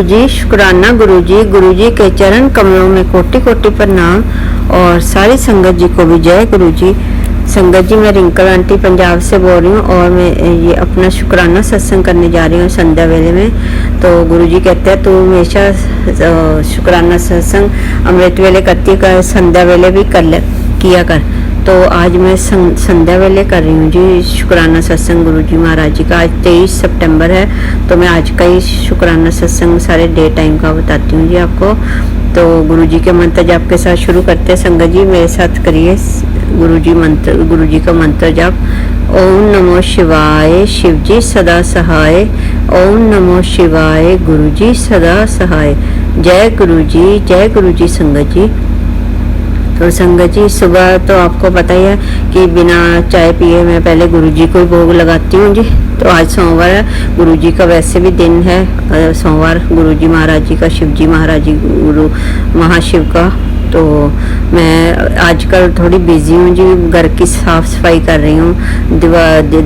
जी शुक्राना गुरु जी के चरण कमलों में कोटि कोटि प्रणाम। और सारी संगत जी को भी जय गुरु जी। संगत जी, मैं रिंकल आंटी पंजाब से बोल रही हूँ और मैं ये अपना शुक्राना सत्संग करने जा रही हूँ संध्या वेले में। तो गुरु जी कहते हैं तू हमेशा शुक्राना सत्संग अमृत वेले करती कर, संध्या वेले भी किया कर। तो आज मैं संध्या वेले कर रही हूँ जी शुक्राना सत्संग गुरु जी महाराज जी का। आज 23 सितंबर है, तो मैं आज का ही शुक्राना सत्संग सारे डे टाइम का बताती हूँ जी आपको। तो गुरु जी के मंत्र जाप के साथ शुरू करते हैं। संगत जी मेरे साथ करिए गुरु जी का मंत्र जाप। ओम नमो शिवाय, शिव जी सदा सहाय। ओम नमो शिवाय, गुरु जी सदा सहाय। जय गुरु जी संगत जी। तो संगत जी, सुबह तो आपको पता ही है कि बिना चाय पिए मैं पहले गुरु जी को भोग लगाती हूँ जी। तो आज सोमवार है, गुरु जी का वैसे भी दिन है सोमवार, गुरु जी महाराज जी का, शिव जी महाराज जी गुरु महाशिव का। तो मैं आजकल थोड़ी बिजी हूँ जी, घर की साफ सफाई कर रही हूँ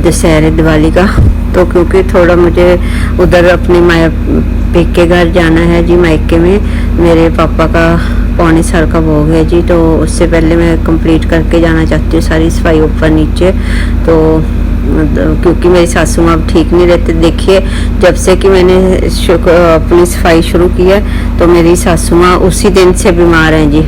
दशहरे दिवाली का। तो क्योंकि थोड़ा मुझे उधर अपने पेके घर जाना है जी, मायके में मेरे पापा का पौने साल का भोग है जी। तो उससे पहले मैं कंप्लीट करके जाना चाहती हूँ सारी सफाई ऊपर नीचे। तो क्योंकि मेरी सासू माँ ठीक नहीं रहते, देखिए जब से कि मैंने अपनी सफाई शुरू की है तो मेरी सासू माँ उसी दिन से बीमार हैं जी।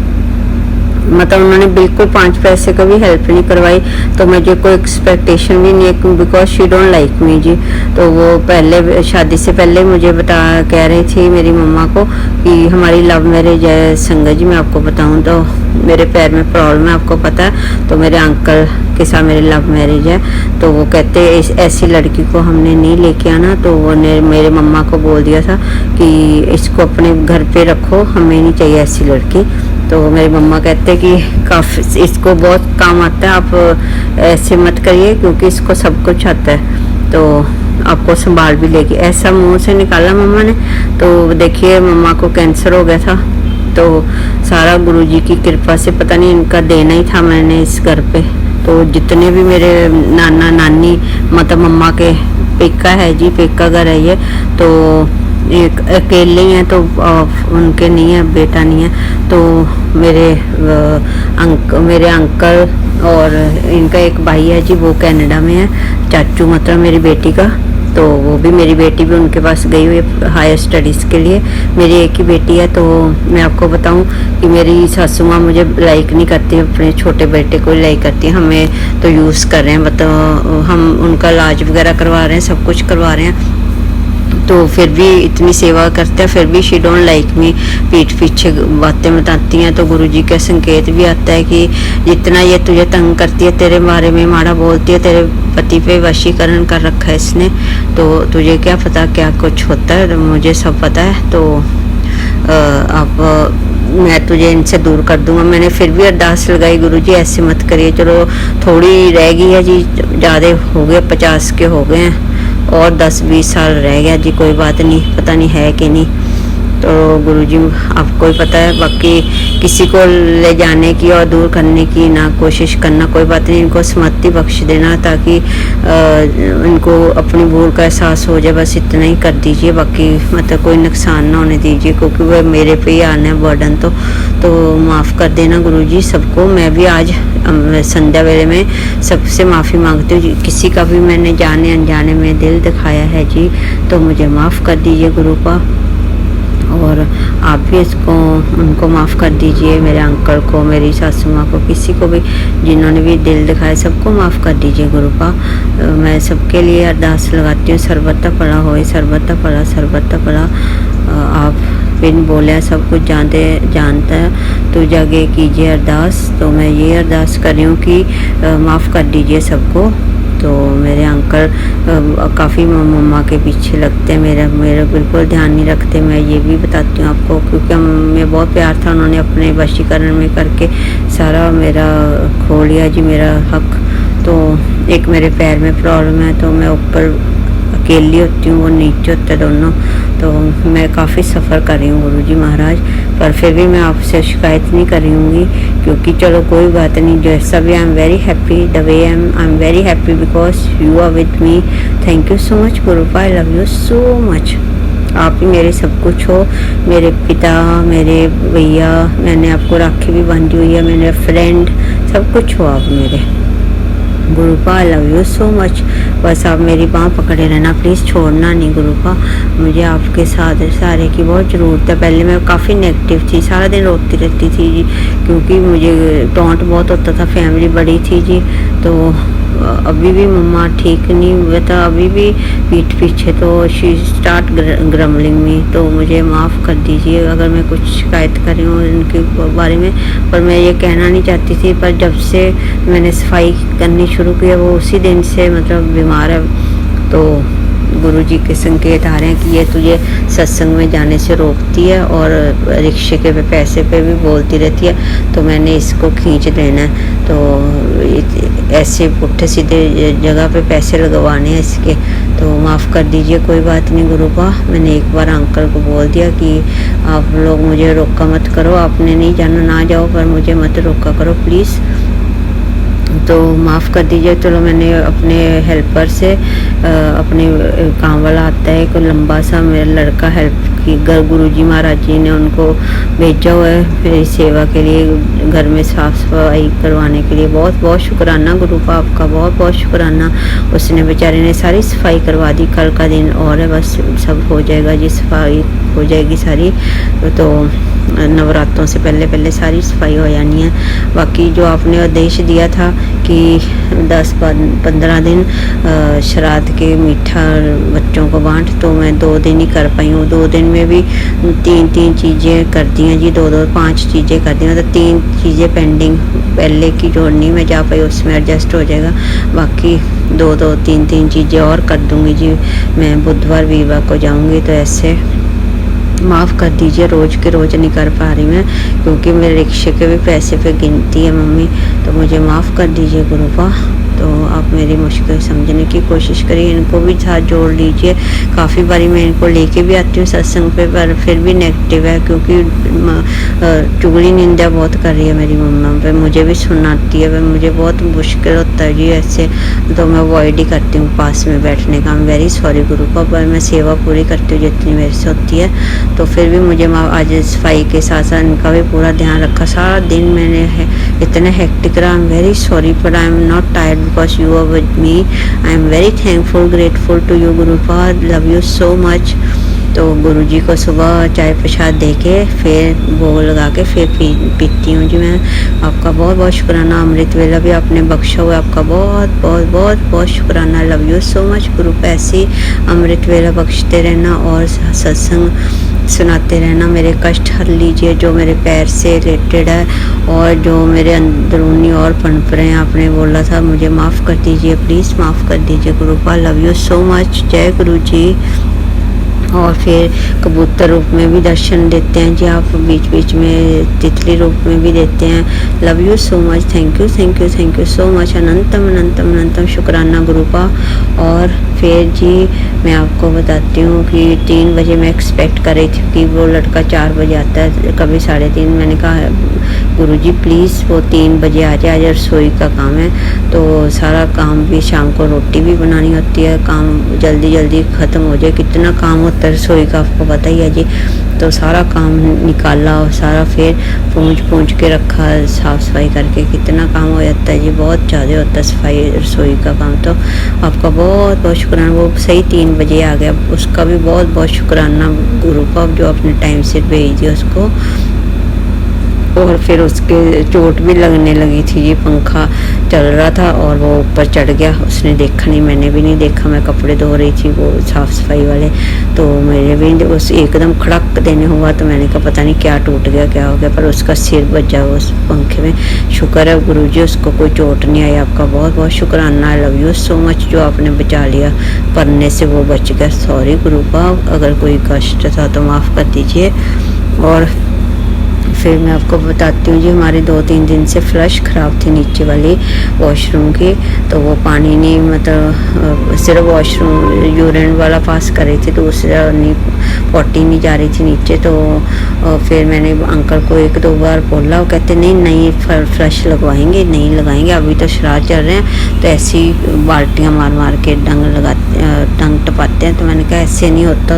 मतलब उन्होंने बिल्कुल 5 पैसे का भी हेल्प नहीं करवाई। तो मुझे कोई एक्सपेक्टेशन भी नहीं है because she don't like me ji. तो वो पहले शादी से पहले मुझे कह रही थी मेरी मम्मा को कि हमारी लव मैरिज है। संगत जी मैं आपको बताऊं तो मेरे पैर में प्रॉब्लम है, आपको पता है। तो मेरे अंकल के साथ मेरी लव मैरिज है। तो वो कहते ऐसी लड़की को हमने नहीं लेके आना। तो वो ने मेरे मम्मा को बोल दिया था कि इसको अपने घर पे रखो, हमें नहीं चाहिए ऐसी लड़की। तो मेरी मम्मा कहते कि काफ़ी इसको बहुत काम आता है, आप ऐसे मत करिए क्योंकि इसको सब कुछ आता है, तो आपको संभाल भी लेगी, ऐसा मुंह से निकाला मम्मा ने। तो देखिए मम्मा को कैंसर हो गया था। तो सारा गुरुजी की कृपा से पता नहीं इनका देना ही था मैंने इस घर पे। तो जितने भी मेरे नाना नानी मतलब मम्मा के पेका है जी, पेका घर है ये। तो एक अकेले ही हैं, तो उनके नहीं है, बेटा नहीं है। तो मेरे अंकल और इनका एक भाई है जी, वो कनाडा में है, चाचू मतलब मेरी बेटी का। तो वो भी मेरी बेटी भी उनके पास गई हुई है हायर स्टडीज़ के लिए। मेरी एक ही बेटी है। तो मैं आपको बताऊं कि मेरी सासू माँ मुझे लाइक नहीं करती, अपने छोटे बेटे को लाइक करती है। हमें तो यूज़ कर रहे हैं, मतलब हम उनका इलाज वगैरह करवा रहे हैं, सब कुछ करवा रहे हैं। तो फिर भी इतनी सेवा करते हैं, फिर भी शी डोंट लाइक मी, पीठ पीछे बातें बताती हैं। तो गुरुजी का संकेत भी आता है कि जितना ये तुझे तंग करती है, तेरे बारे में माड़ा बोलती है, तेरे पति पे वशीकरण कर रखा है इसने, तो तुझे क्या पता क्या कुछ होता है। तो मुझे सब पता है। तो आप मैं तुझे इनसे दूर कर दूंगा। मैंने फिर भी अरदास लगाई, गुरुजी ऐसे मत करिए, चलो थोड़ी रह गई है जी, ज़्यादा हो गए, 50 के हो गए हैं और 10-20 साल रह गया जी, कोई बात नहीं, पता नहीं है कि नहीं। तो गुरुजी आपको ही पता है। बाकी किसी को ले जाने की और दूर करने की ना कोशिश करना, कोई बात नहीं, इनको स्मृति बख्श देना ताकि इनको अपनी भूल का एहसास हो जाए, बस इतना ही कर दीजिए। बाकी मतलब कोई नुकसान ना होने दीजिए, क्योंकि वह मेरे पे ही आना है बर्डन। तो माफ़ कर देना गुरुजी सबको। मैं भी आज संध्या वेले में सबसे माफ़ी मांगती हूँ, किसी का भी मैंने जाने अनजाने में दिल दिखाया है जी, तो मुझे माफ़ कर दीजिए गुरु का। और आप भी इसको उनको माफ़ कर दीजिए, मेरे अंकल को, मेरी सासू माँ को, किसी को भी जिन्होंने भी दिल दिखाया सबको माफ़ कर दीजिए गुरु का। मैं सबके लिए अरदास लगाती हूँ, सर्वत्र पड़ा होए, सर्वत्र पड़ा, सर्वत्र पड़ा। आप बिन बोले सब कुछ जानता है, तो जाके कीजिए अरदास। तो मैं ये अरदास कर रही हूँ कि माफ़ कर दीजिए सबको। तो मेरे अंकल काफ़ी मम्मा के पीछे लगते हैं, मेरा बिल्कुल ध्यान नहीं रखते। मैं ये भी बताती हूँ आपको, क्योंकि मैं बहुत प्यार था, उन्होंने अपने वशीकरण में करके सारा मेरा खो लिया जी, मेरा हक। तो एक मेरे पैर में प्रॉब्लम है, तो मैं ऊपर अकेली होती हूँ, वो नीचे होते दोनों। तो मैं काफ़ी सफ़र कर रही हूँ गुरुजी महाराज, पर फिर भी मैं आपसे शिकायत नहीं कर रही हूँगी, क्योंकि चलो कोई बात नहीं, जैसा भी I am very happy the way I am very happy because you are with me. Thank you so much Gurupa, I love you so much. आप ही मेरे सब कुछ हो, मेरे पिता, मेरे भैया, मैंने आपको राखी भी बांधी हुई है, मेरे फ्रेंड, सब कुछ हो आप मेरे। Gurupa I love you so much. बस आप मेरी बाँह पकड़े रहना, प्लीज़ छोड़ना नहीं गुरुपा। मुझे आपके साथ सारे की बहुत ज़रूरत है। पहले मैं काफ़ी नेगेटिव थी, सारा दिन रोती रहती थी जी, क्योंकि मुझे टॉन्ट बहुत होता था, फैमिली बड़ी थी जी। तो अभी भी मम्मा ठीक नहीं हुआ था, अभी भी पीठ पीछे तो शी स्टार्ट ग्रमलिंग में। तो मुझे माफ़ कर दीजिए अगर मैं कुछ शिकायत कर रही हूँ इनके बारे में, पर मैं ये कहना नहीं चाहती थी। पर जब से मैंने सफाई करनी शुरू की है, वो उसी दिन से मतलब बीमार है। तो गुरुजी के संकेत आ रहे हैं कि ये तुझे सत्संग में जाने से रोकती है और रिक्शे के पैसे पे भी बोलती रहती है, तो मैंने इसको खींच लेना है। तो ऐसे पुट्ठे सीधे जगह पे पैसे लगवाने हैं इसके, तो माफ़ कर दीजिए, कोई बात नहीं गुरुपा। मैंने एक बार अंकल को बोल दिया कि आप लोग मुझे रोका मत करो, आपने नहीं जाना ना जाओ, पर मुझे मत रोका करो प्लीज़, तो माफ़ कर दीजिए। चलो मैंने अपने हेल्पर से अपने काम वाला आता है एक लंबा सा, मेरा लड़का हेल्प की गुरुजी महाराज जी ने उनको भेजा हुआ है मेरी सेवा के लिए, घर में साफ़ सफाई करवाने के लिए। बहुत बहुत शुक्राना गुरुपा आपका, बहुत बहुत शुक्राना। उसने बेचारे ने सारी सफाई करवा दी, कल का दिन और है बस सब हो जाएगा जी, सफाई हो जाएगी सारी। तो नवरात्रों से पहले पहले सारी सफाई हो जानी है। बाकी जो आपने आदेश दिया था कि 10-15 दिन श्राद्ध के मीठा बच्चों को बांट, तो मैं 2 दिन ही कर पाई हूँ। 2 दिन में भी 3 चीज़ें कर दी हैं जी, 5 चीज़ें कर दी, मतलब 3 चीज़ें पेंडिंग पहले की जो नहीं मैं जा पाई उसमें एडजस्ट हो जाएगा। बाकी 2-3 चीज़ें और कर दूँगी जी। मैं बुधवार वीरवार को जाऊँगी, तो ऐसे माफ़ कर दीजिए, रोज़ के रोज़ नहीं कर पा रही मैं, क्योंकि मेरे रिक्शे के भी पैसे पे गिनती है मम्मी, तो मुझे माफ़ कर दीजिए गुरुपा। तो आप मेरी मुश्किल समझने की कोशिश करिए, इनको भी साथ जोड़ लीजिए। काफ़ी बारी मैं इनको लेके भी आती हूँ सत्संग पे, पर फिर भी नेगेटिव है, क्योंकि चुगली निंदा बहुत कर रही है मेरी मम्मा पे, मुझे भी सुनाती है, पर मुझे बहुत मुश्किल होता है जी ऐसे, तो मैं अवॉइड ही करती हूँ पास में बैठने का। वेरी सॉरी गुरुपा, पर मैं सेवा पूरी करती हूँ जितनी मेरे से होती है। तो फिर भी मुझे आज सफाई के साथ साथ इनका भी पूरा ध्यान रखा। सारा दिन मैंने इतना हेक्टिक रहा। I am very sorry, but I am not tired because you are with me. I am very thankful, grateful to you Gurupa, love you so much. तो गुरुजी को सुबह चाय प्रसाद दे के फिर भोग लगा के फिर पीती हूँ जी मैं। आपका बहुत बहुत शुक्राना। अमृत वेला भी आपने बख्शा हुआ, आपका बहुत बहुत बहुत बहुत शुक्राना। लव यू सो मच गुरु। ऐसे अमृत वेला बख्शते रहना और सत्संग सुनाते रहना। मेरे कष्ट हर लीजिए जो मेरे पैर से रिलेटेड है और जो मेरे अंदरूनी और पनप रहे हैं। आपने बोला था मुझे माफ़ कर दीजिए, प्लीज़ माफ़ कर दीजिए Gurupa. Love you so much. जय गुरु जी। और फिर कबूतर रूप में भी दर्शन देते हैं जी आप, बीच बीच में तितली रूप में भी देते हैं। Love you so much. Thank you thank you thank you so much. अनंतम अनंतम अनंतम शुक्राना गुरुपा। और फिर जी मैं आपको बताती हूँ कि 3 बजे मैं एक्सपेक्ट कर रही थी कि वो लड़का 4 बजे आता है, कभी 3:30। मैंने कहा गुरुजी प्लीज़ वो 3 बजे आ जाए, आज रसोई का काम है, तो सारा काम भी, शाम को रोटी भी बनानी होती है, काम जल्दी जल्दी ख़त्म हो जाए। कितना काम होता है रसोई का आपको पता ही है जी। तो सारा काम निकाला और सारा फिर पूंछ के रखा, साफ़ सफाई करके। कितना काम हो जाता है जी, बहुत ज़्यादा होता है सफाई रसोई का काम। तो आपका बहुत बहुत शुक्राना। वो सही 3 बजे आ गया, उसका भी बहुत बहुत शुक्राना गुरुपा जो अपने टाइम से भेज दिया उसको। और फिर उसके चोट भी लगने लगी थी जी, पंखा चल रहा था और वो ऊपर चढ़ गया। उसने देखा नहीं, मैंने भी नहीं देखा, मैं कपड़े धो रही थी वो साफ़ सफाई वाले, तो मेरे भी उस एकदम खड़क देने हुआ। तो मैंने कहा पता नहीं क्या टूट गया, क्या हो गया, पर उसका सिर बचा उस पंखे में। शुक्र है गुरुजी उसको कोई चोट नहीं आई। आपका बहुत बहुत शुक्राना। आई लव यू सो मच जो आपने बचा लिया, पढ़ने से वो बच गया। सॉरी गुरुपा, अगर कोई कष्ट था तो माफ़ कर दीजिए। और फिर मैं आपको बताती हूँ जी, हमारे 2-3 दिन से फ्लश ख़राब थी नीचे वाली वॉशरूम की, तो वो पानी नहीं, मतलब सिर्फ वॉशरूम यूरिन वाला पास कर रही थी, दूसरा नहीं, पॉटी नहीं जा रही थी नीचे। तो और फिर मैंने अंकल को 1-2 बार बोला, वो कहते नहीं फ्रेश लगवाएंगे, नहीं लगाएंगे, अभी तो श्राद्ध चल रहे हैं। तो ऐसी बाल्टियाँ मार के डंग टपाते हैं। तो मैंने कहा ऐसे नहीं होता,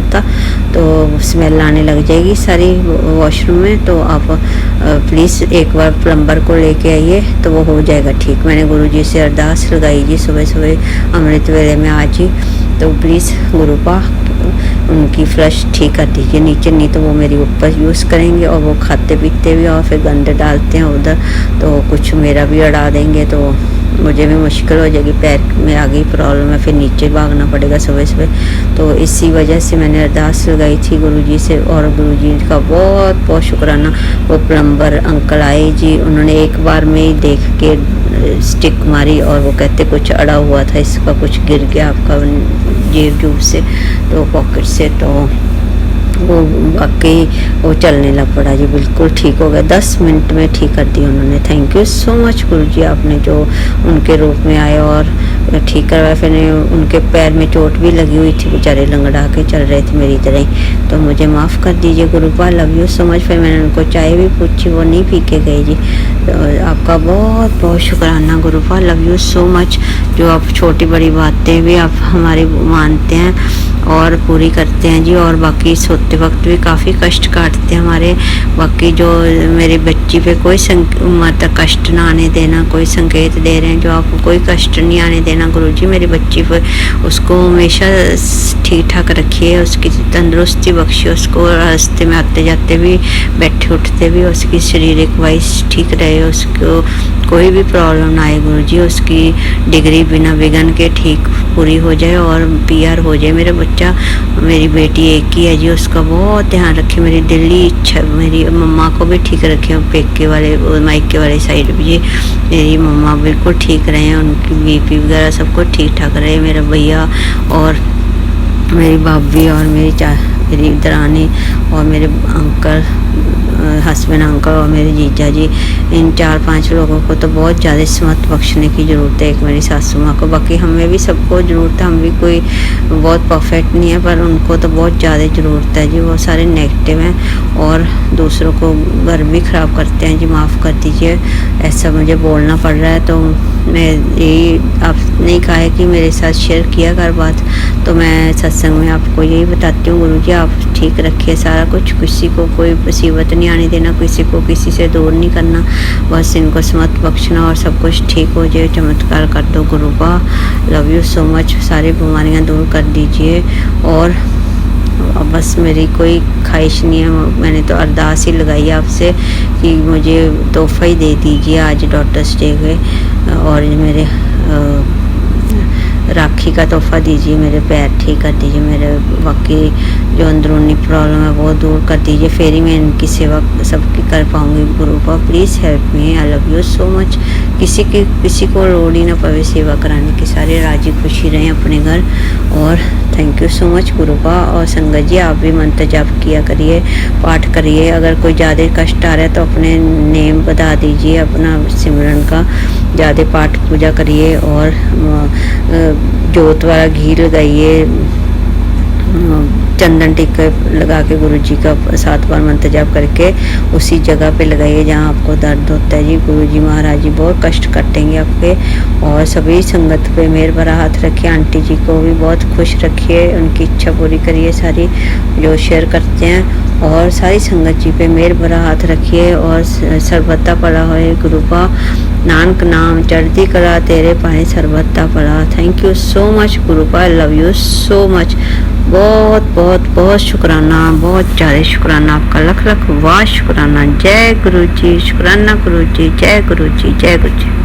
तो स्मेल आने लग जाएगी सारी वॉशरूम में, तो आप प्लीज़ एक बार प्लम्बर को लेके आइए तो वो हो जाएगा ठीक। मैंने गुरुजी से अरदास लगाई जी सुबह सुबह अमृत वेले में आज ही, तो प्लीज़ गुरुपा उनकी फ्लश ठीक कर दीजिए नीचे, नहीं तो वो मेरी ऊपर यूज़ करेंगे और वो खाते पीते भी और फिर गंदे डालते हैं उधर, तो कुछ मेरा भी अड़ा देंगे, तो मुझे भी मुश्किल हो जाएगी, पैर में आ गई प्रॉब्लम है, फिर नीचे भागना पड़ेगा सुबह सुबह। तो इसी वजह से मैंने अरदास लगाई थी गुरुजी से, और गुरुजी का बहुत बहुत शुक्राना। वो प्लम्बर अंकल आए जी, उन्होंने एक बार में ही देख के स्टिक मारी और वो कहते कुछ अड़ा हुआ था, इसका कुछ गिर गया आपका जेब जूब से, तो पॉकेट से, तो वो वाकई वो चलने लग पड़ा जी, बिल्कुल ठीक हो गया, 10 मिनट में ठीक कर दिया उन्होंने। थैंक यू सो मच गुरुजी, आपने जो उनके रूप में आए और ठीक करवाया। फिर उनके पैर में चोट भी लगी हुई थी, बेचारे लंगड़ा के चल रहे थे मेरी तरह ही, तो मुझे माफ़ कर दीजिए Gurupa, love you so much. फिर मैंने उनको चाय भी पूछी, वो नहीं पी के गए जी। तो आपका बहुत बहुत शुक्राना गुरुपा, लव यू सो मच, जो आप छोटी बड़ी बातें भी आप हमारी मानते हैं और पूरी करते हैं जी, और बाकी सोते वक्त भी काफ़ी कष्ट काटते हैं हमारे। बाकी जो मेरी बच्ची पे कोई मतलब कष्ट ना आने देना, कोई संकेत दे रहे हैं जो आपको कोई कष्ट नहीं आने देना गुरुजी, मेरी बच्ची पे उसको हमेशा ठीक ठाक रखिए, उसकी तंदुरुस्ती बख्शिए, उसको रास्ते में आते जाते भी बैठे उठते भी उसकी शारीरिक वाइज ठीक रहे, उसको कोई भी प्रॉब्लम ना आए गुरुजी, उसकी डिग्री बिना विघ्न के ठीक पूरी हो जाए और PR हो जाए मेरा बच्चा। मेरी बेटी एक ही है जी, उसका बहुत ध्यान रखे, मेरी दिल्ली इच्छा, मेरी मम्मा को भी ठीक रखे, पेके वाले मायके वाले साइड भी जी मेरी मम्मा बिल्कुल ठीक रहे, उनकी BP वगैरह सबको ठीक ठाक रहे, मेरा भैया और मेरी भाभी और मेरी दरानी और मेरे अंकल हस्बैंड अंकल और मेरे जीजा जी, इन 4-5 लोगों को तो बहुत ज़्यादा समत बख्शने की ज़रूरत है, एक मेरी सासू माँ को, बाकी हमें भी सबको ज़रूरत है, हम भी कोई बहुत परफेक्ट नहीं है, पर उनको तो बहुत ज़्यादा ज़रूरत है जी, वो सारे नेगेटिव हैं और दूसरों को घर भी ख़राब करते हैं जी, माफ़ कर दीजिए ऐसा मुझे बोलना पड़ रहा है। तो मैं यही आपने कहा है कि मेरे साथ शेयर किया कर बात, तो मैं सत्संग में आपको यही बताती हूँ गुरुजी, आप ठीक रखिए सारा कुछ, किसी को कोई मुसीबत नहीं आने देना, किसी को किसी से दूर नहीं करना, बस इनको समत बख्शना और सब कुछ ठीक हो जाए, चमत्कार कर दो गुरुबा, लव यू सो मच, सारी बीमारियां दूर कर दीजिए। और बस मेरी कोई ख्वाहिश नहीं है, मैंने तो अरदास ही लगाई आपसे कि मुझे तोहफा ही दे दीजिए आज डॉटर्स डे पे, और मेरे राखी का तोहफा दीजिए, मेरे पैर ठीक कर दीजिए, मेरे बाकी जो अंदरूनी प्रॉब्लम है वो दूर कर दीजिए, फिर ही मैं इनकी सेवा सबकी कर पाऊँगी Gurupa, please help me, I love you so much. किसी को लोड़ ही ना पवे सेवा कराने की, सारे राजी खुशी रहें अपने घर, और थैंक यू सो मच गुरुपा। और संगत जी आप भी मंत्र जाप किया करिए, पाठ करिए, अगर कोई ज़्यादा कष्ट आ रहा है तो अपने नेम बता दीजिए अपना सिमरन का, ज़्यादा पाठ पूजा करिए और जोत वाला घी लगाइए, चंदन टिक्का लगा के गुरुजी का 7 बार मंत्र जाप करके उसी जगह पे लगाइए जहाँ आपको दर्द होता है जी। गुरुजी महाराज जी बहुत कष्ट कटेंगे आपके, और सभी संगत पे मेहर भरा हाथ रखिए, आंटी जी को भी बहुत खुश रखिए, उनकी इच्छा पूरी करिए सारी जो शेयर करते हैं, और सारी संगत जी पे मेहर भरा हाथ रखिए, और सर्वथा पड़ा होए गुरुपा, नानक नाम चढ़ती कला तेरे पाए सर्वथा पड़ा। Thank you so much गुरुपा, love you so much, बहुत बहुत बहुत शुक्राना, बहुत ज़्यादा शुक्राना आपका, लख लख वाह शुक्राना। जय गुरु जी, शुक्राना गुरु जी, जय गुरु जी, जय गुरु जी।